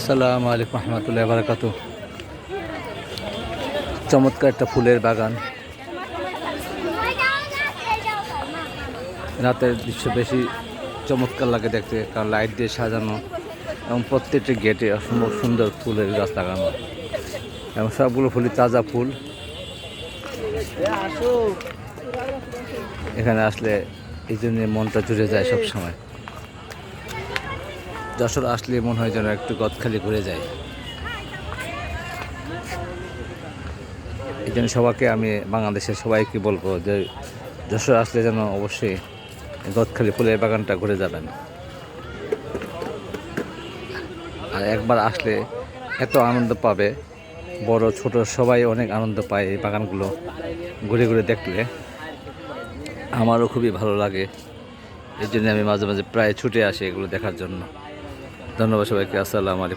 আসসালামু আলাইকুম রহমতুল্লাহ বারাকাতু। চমৎকার একটা ফুলের বাগান। রাতের দৃশ্য বেশি চমৎকার লাগে দেখতে, কারণ লাইট দিয়ে সাজানো এবং প্রত্যেকটি গেটে অসম্ভব সুন্দর ফুলের গাছ লাগানো এবং সবগুলো ফুলই তাজা ফুল। এখানে আসলে এই জন্য মনটা জুড়ে যায় সব সময়। যশোর আসলে মনে হয় যেন একটু গদখালি ঘুরে যায়। এই জন্য সবাইকে আমি বাংলাদেশের সবাইকে বলবো যে যশোর আসলে যেন অবশ্যই গদখালি ফুলের বাগানটা ঘুরে যাবেন। আর একবার আসলে এত আনন্দ পাবে, বড় ছোট সবাই অনেক আনন্দ পায় এই বাগানগুলো ঘুরে ঘুরে দেখলে। আমারও খুবই ভালো লাগে, এই জন্য আমি মাঝে মাঝে প্রায় ছুটে আসি এগুলো দেখার জন্য। ধন্যবাদ সবাইকে। আসসালামু আলাইকুম।